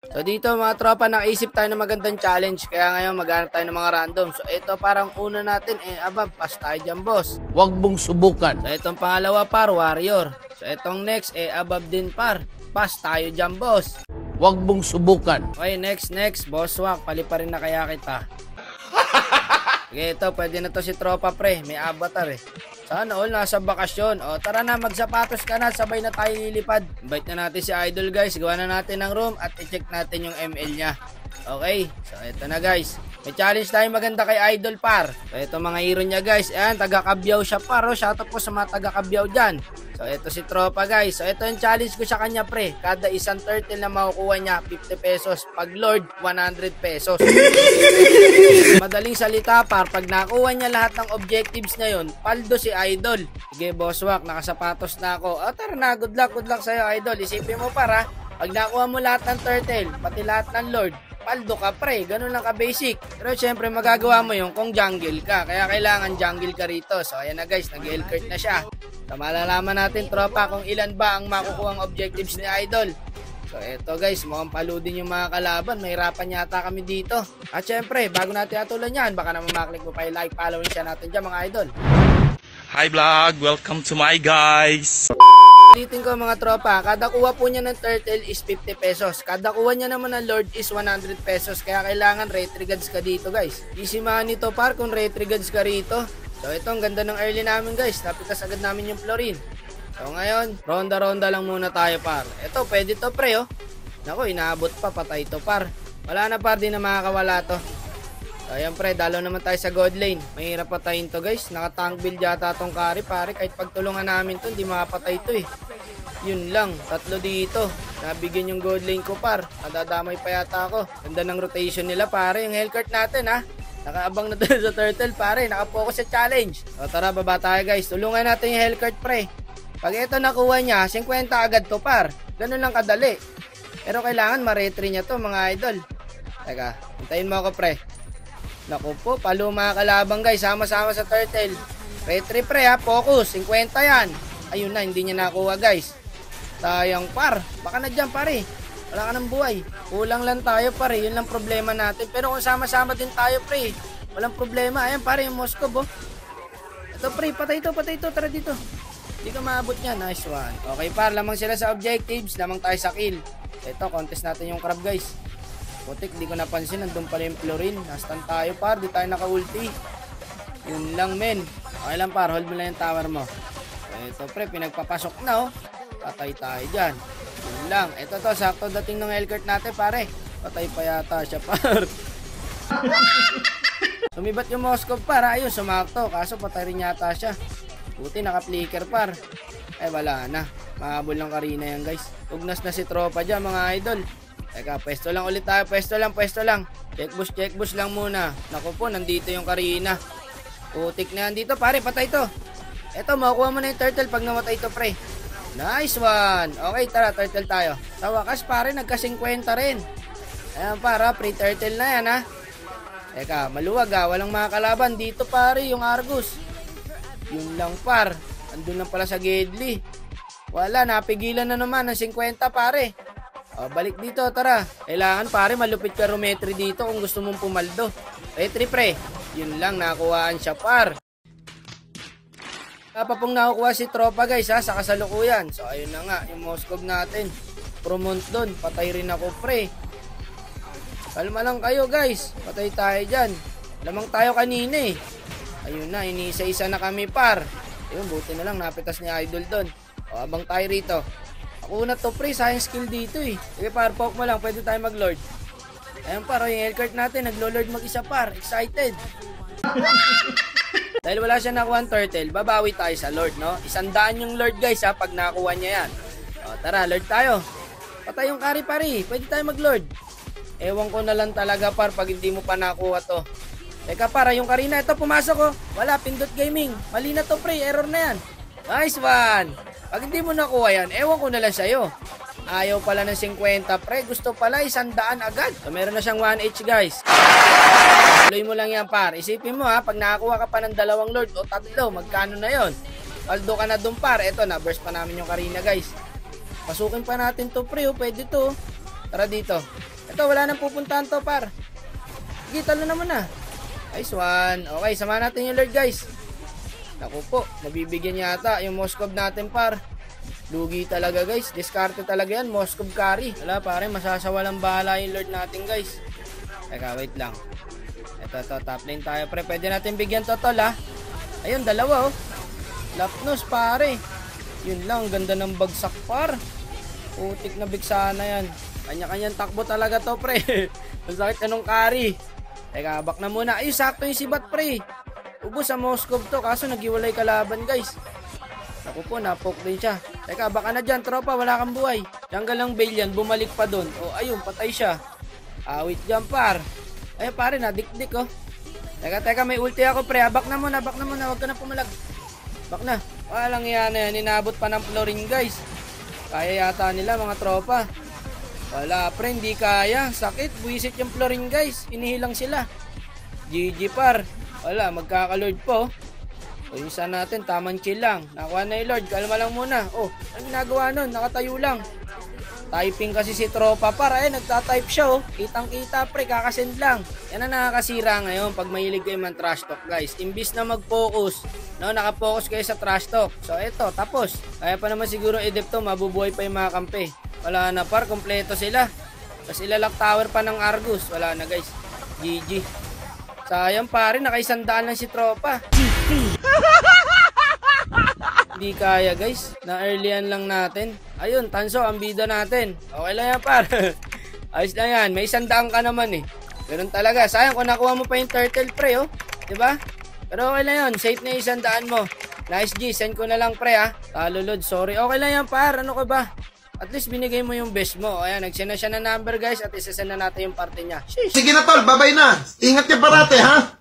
So dito mga tropa, nakaisip tayo ng magandang challenge. Kaya ngayon maghanap tayo ng mga random. So ito parang una natin, abang pass tayo dyan boss. Huwag mong subukan. So itong pangalawa par, warrior. So itong next, above din par. Pass tayo dyan boss. Huwag mong subukan. Okay, next, boss wak. Paliparin na kaya kita. Okay, ito, pwede na to si tropa pre. May avatar eh. Sana all nasa bakasyon. O tara na, magsapatos ka na. Sabay na tayo lilipad. Invite na natin si Idol guys. Gawa na natin ng room at i-check natin yung ML niya. Okay, so ito na guys. May challenge tayo maganda kay Idol par. So ito mga hero niya guys. Ayan, taga-Kabyaw siya par. Shoutout po sa mga taga-Kabyaw dyan. So ito si tropa guys. So ito yung challenge ko sa kanya pre. Kada isang turtle na makukuha niya 50 pesos. Pag Lord 100 pesos. Madaling salita par, pag nakuha niya lahat ng objectives na yun, paldo si Idol. Sige boss wak, nakasapatos na ako. O tara na, good luck sa'yo Idol. Isipin mo para, pag nakuha mo lahat ng turtle, pati lahat ng Lord, paldo ka pre, ganun lang ka basic. Pero syempre magagawa mo yung kung jungle ka, kaya kailangan jungle ka rito. So ayan na guys, nag-L-curt na siya. So malalaman natin tropa kung ilan ba ang makukuhang objectives ni Idol. So eto guys, mukhang paludin yung mga kalaban. Mahirapan yata kami dito. At syempre, bago natin atulan yan, baka naman maklik mo pa yung like, following siya natin dyan mga idol. Hi vlog, welcome to my guys. Ulitin ko mga tropa, kada kuha po niya ng turtle is 50 pesos. Kada kuha niya naman ng Lord is 100 pesos. Kaya kailangan retrigads ka dito guys. Easy money to par kung retrigads ka rito. So ito, ang ganda ng early namin guys. Napitas agad namin yung florin. So ngayon, ronda-ronda lang muna tayo par. Ito, pwede to pre oh. Naku, inaabot pa, patay to par. Wala na par, di na makakawala to. So ayan pre, dalaw naman tayo sa god lane. Mahirap patayin to guys. Naka-tank build yata tong carry pare. Kahit pagtulungan namin to, hindi makapatay to eh. Yun lang, tatlo dito. Nabigyan yung god lane ko par. Nadadamay pa yata ako. Ganda ng rotation nila pare. Yung Hellcurt natin ha. Nakaabang na doon sa turtle pare. Nakapokus sa challenge. So tara, baba tayo guys. Tulungan natin yung Hellcurt pre. Pag ito nakuha niya, 50 agad to par. Ganun lang kadali. Pero kailangan ma-retry niya to mga idol. Teka, hintayin mo ako pre. Naku po, palo mga kalabang guys. Sama-sama sa turtle. Retry pre ha, focus. 50 yan. Ayun na, hindi niya nakuha guys. Sayang par. Baka na dyan pare. Wala ka ng buhay. Kulang lang tayo pare. Yun lang problema natin. Pero kung sama-sama din tayo pre, walang problema. Ayan pare, yung Moskov oh. Ito pre, patay to. Tara dito. Hindi ka maabot niya. Nice one. Okay par, lamang sila sa objectives. Lamang tayo sa kill. Ito, contest natin yung crab guys. Putik, di ko napansin. Nandun pala yung florin. Nastan tayo par. Di tayo naka-ulti. Yun lang men. Okay lang par, hold mo lang yung tower mo. Ito pre, pinagpapasok na oh. Patay tayo dyan. Yun lang. Ito to, sakto dating ng Hellcurt natin pare. Patay pa yata siya par. Sumibat yung Moskov par. Ayun, sumakto. Kaso patay rin yata siya. Buti naka-flicker par. Eh wala na. Mahabol ng Karina yan guys. Ugnas na si tropa dyan mga idol. Teka, pwesto lang ulit tayo. Pwesto lang. Check bush lang muna. Naku po, nandito yung Karina. Putik na yan dito pare. Patay to. Eto, makukuha mo na yung turtle pag namatay to pre. Nice one. Okay, tara, turtle tayo. Sa wakas pare, nagka-50 rin. Ayan para, pre-turtle na yan ha. Teka, maluwag ha. Walang mga kalaban. Dito pare, yung Argus. Yun lang par. Andun lang pala sa Gedli. Wala, napigilan na naman ng 50 pare. O, balik dito, tara. Kailangan pare, malupit ka rometry dito kung gusto mong pumaldo. Retry pre. Yun lang, nakuhaan siya par. Wala pa pong nakukuha si tropa guys ha, sa kasalukuyan. So ayun na nga, yung Moskov natin. Promont doon, patay rin ako pre. Kalma lang kayo guys. Patay tayo dyan. Lamang tayo kanina eh. Ayun na, inisa-isa na kami par. Ayun, buti na lang napitas ni Idol doon. O, abang tayo rito. Ako na to pre, sayang skill dito eh. Sige par, poke mo lang, pwede tayo mag-lord. Ayun par, yung Hellcurt natin, naglo-lord mag-isa par. Excited. Dahil wala siya nakuha ng turtle, babawi tayo sa lord no. 100 yung lord guys ha, pag nakuha niya yan. O, tara, lord tayo. Patay yung carry pare, pwede tayo mag-lord. Ewan ko na lang talaga par, pag hindi mo pa nakuha to. Teka para, yung Karina, ito pumasok oh. Wala, pindot gaming. Mali na to pre, error na yan. Nice one. Pag hindi mo nakuha yan, ewan ko na lang sa'yo. Ayaw pala ng 50 pre, gusto pala 100 agad. So meron na siyang 1H guys. Tuloy mo lang yan par. Isipin mo ha, pag nakakuha ka pa ng 2 lord o 3, magkano na yon? Paldo ka na dun par. Eto, na-burst pa namin yung Karina guys. Pasukin pa natin to pre oh, pwede to. Tara dito. to. Wala nang pupuntahan to, par. Sige, talo naman na. Nice one. Okay, samahan natin yung Lord, guys. Naku po, nabibigyan yata yung Moskov natin, par. Lugi talaga, guys. Diskarte talaga yan. Moskov carry. Wala, pare. Masasawalang bahala yung Lord natin, guys. Teka, wait lang. Ito, top lane tayo, pre. Pwede natin bigyan to, tol, ha. Ayun, dalawa, oh. Lapnos, pare. Yun lang, ganda ng bagsak, par. Putik na bigsana yan. Kanya-kanyang takbo talaga to, pre. Ang sakit anong carry. Teka, back na muna. Ay, sakto yung sibat, pre. Ubus sa Moskov to, kaso naghiwalay kalaban, guys. Ako po, napoke din siya. Teka, baka na dyan, tropa, wala kang buhay. Jungle lang bail yan, bumalik pa doon. O, ayun, patay siya. Awit dyan, par. Ayun, pare, nadikdik, oh. Teka, may ulti ako, pre. Back na muna, huwag ka na pumalag. Back na. Walang yan na yan, inabot pa ng flooring, guys. Kaya yata nila, mga tropa. Wala, pre, hindi kaya. Sakit, buwisit yung flooring, guys. Inihilang sila. GG, par. Wala, magkakalord po. O, yung isa natin, tamang chill lang. Nakuha na yung Lord, kalma lang muna. Oh, ang ginagawa nun? Nakatayo lang. Typing kasi si tropa, par. Ayun, nagtatype siya, oh. Kitang-kita, pre, kakasend lang. Yan ang nakakasira ngayon pag mahilig kayo man trash talk, guys. Imbis na mag-focus, no, nakapokus kayo sa trash talk. So, eto, tapos. Kaya pa naman siguro edip to, mabubuhay pa yung mga kampe. Wala na, par, kompleto sila. Tapos ilalak tower pa ng Argus. Wala na, guys. GG. Sayang, pare, nakaisandaan lang si tropa. Hindi kaya, guys. Na-earlyan lang natin. Ayun, Tanso, ang bida natin. Okay lang yan, par. Ayos na yan. May 100 ka naman, eh. Ganun talaga. Sayang kung nakuha mo pa yung turtle, pre, oh. Diba? Pero okay lang yun. Safe na yung 100 mo. Nice, G. Send ko na lang, pre, ha. Talo, Lord. Sorry. Okay lang yan, par. Ano ka ba? At least binigay mo yung best mo. Ayan, nagsend na siya na number, guys. At isasend na natin yung parte niya. Sheesh. Sige na, tol. Babay na. Ingat ka parate, ha?